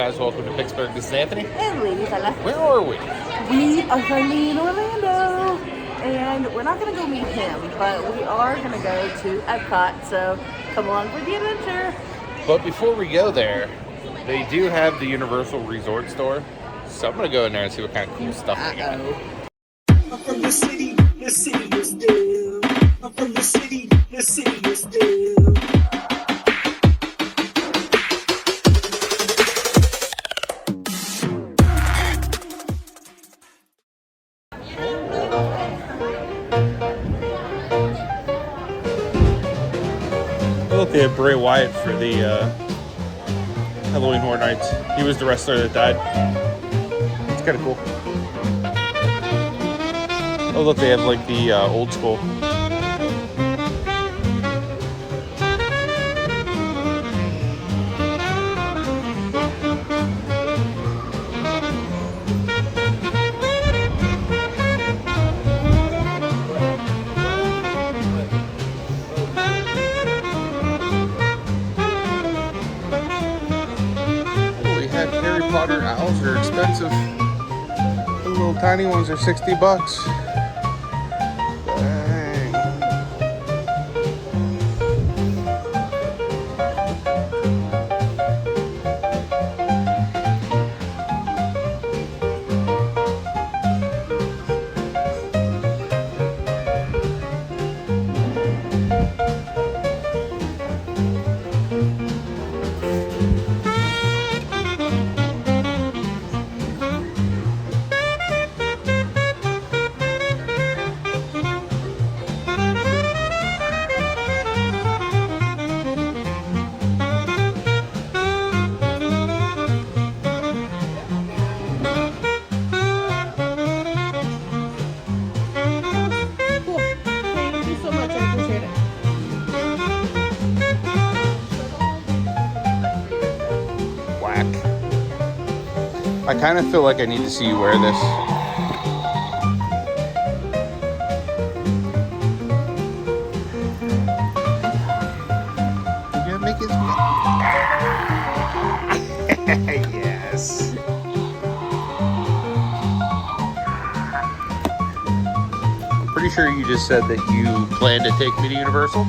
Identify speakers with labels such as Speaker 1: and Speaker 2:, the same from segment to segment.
Speaker 1: Guys, welcome to Picksburgh. This is Anthony.
Speaker 2: And Lady Fella.
Speaker 1: Where are we?
Speaker 2: We are finally in Orlando. And we're not going to go meet him, but we are going to go to Epcot. So come along for the adventure.
Speaker 1: But before we go there, they do have the Universal Resort store. So I'm going to go in there and see what kind of cool stuff they got.
Speaker 3: I'm from the city is due. I'm from the city is due.
Speaker 1: Look, they have Bray Wyatt for the Halloween Horror Nights. He was the wrestler that died. It's kind of cool. Oh, look, they have like the old school. Harry Potter owls are expensive. The little tiny ones are $60. Dang. I kind of feel like I need to see you wear this. You're gonna make it. Yes. I'm pretty sure you just said that you plan to take me to Universal.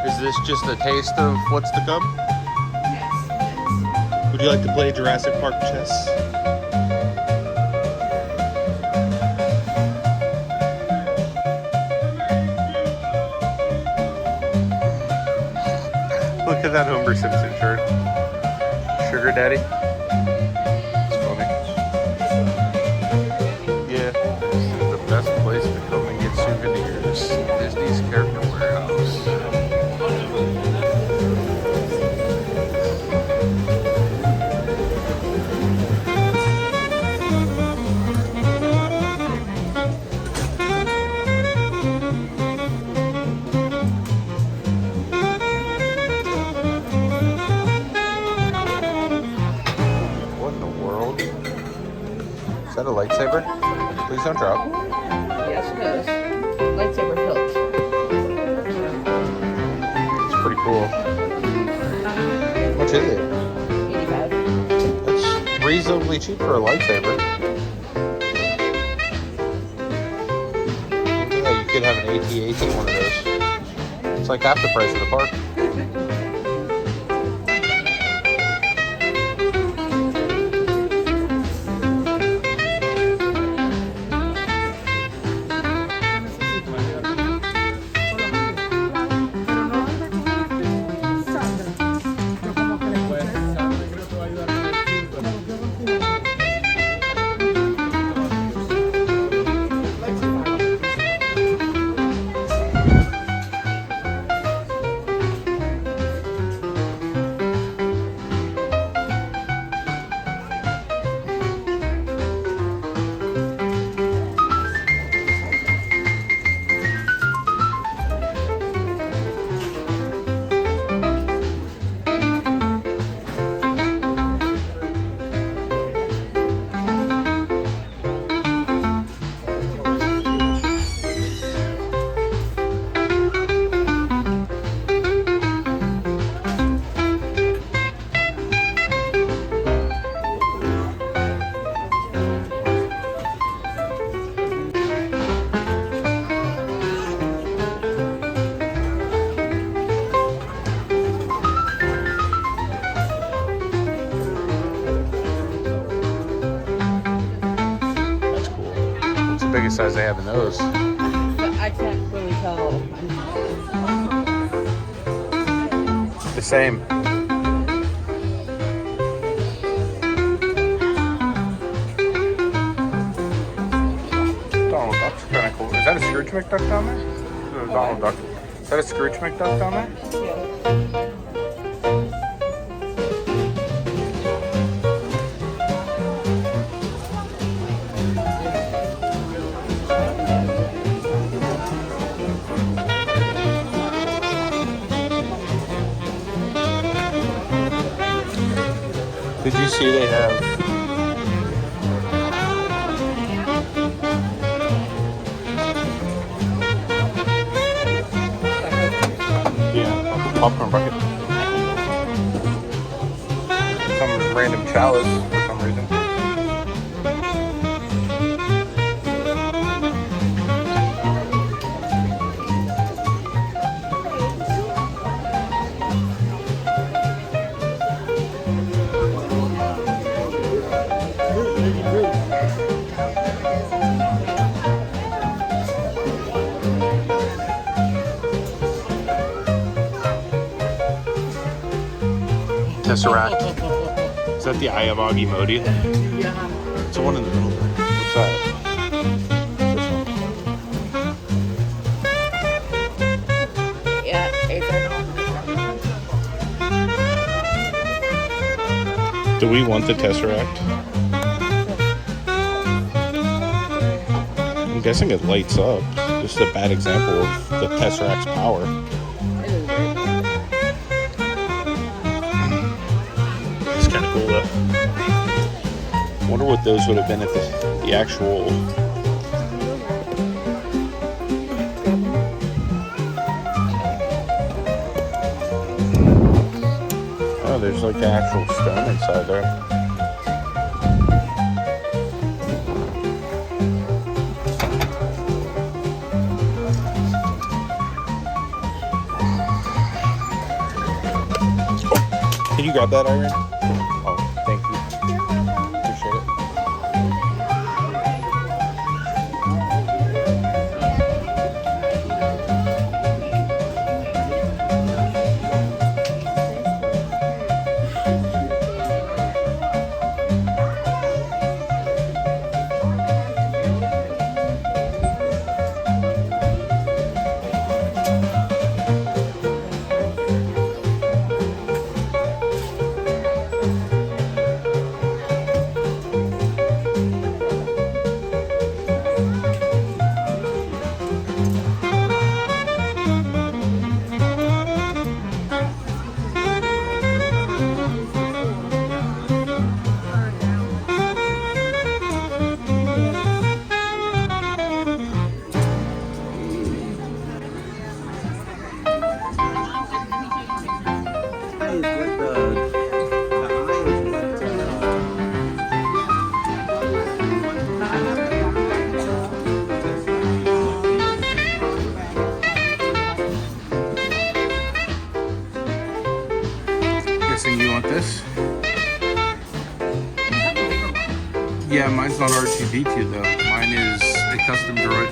Speaker 1: Is this just a taste of what's to come? Would you like to play Jurassic Park chess? Look at that Homer Simpson shirt. Sugar Daddy. It's funny. Yeah, this is the best place to come and get souvenirs. Disney's Character Warehouse. Is that a lightsaber? Please don't drop.
Speaker 2: Yes, it is. Lightsaber hilt.
Speaker 1: It's pretty cool. How much is it?
Speaker 2: 85.
Speaker 1: That's reasonably cheap for a lightsaber. Yeah, you could have an AT-AT one of those. It's like half the price of the park. biggest size they have in those.
Speaker 2: I can't really tell.
Speaker 1: The same. Donald Duck's kind of cool. Is that a Scrooge McDuck down there? Donald Duck. Is that a Scrooge McDuck down there? Did you see they have? Yeah, popcorn bucket. Some random chalice for some reason. Tesseract. Is that the Eye of Agamotto?
Speaker 2: Yeah.
Speaker 1: It's the one in the middle. What's that?
Speaker 2: Yeah,
Speaker 1: Do we want the Tesseract? I'm guessing it lights up. Just a bad example of the Tesseract's power. It's kind of cool though. Wonder what those would have been if the actual. Oh, there's like an actual stone inside there. Can you grab that, Irene? Oh, thank you. Appreciate it. Guessing you want this? Yeah, mine's not R2D2 though. Mine is a custom droid.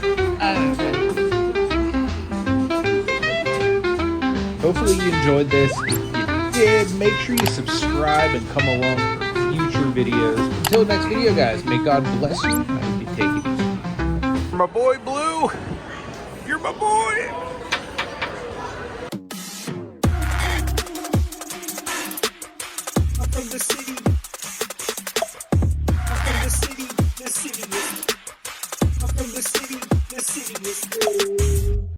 Speaker 4: Hopefully you enjoyed this. If you did, make sure you subscribe and come along for future videos. Until the next video, guys, may God bless you. I hope you take it easy.
Speaker 1: My boy Blue! You're my boy!
Speaker 3: I'm from the city.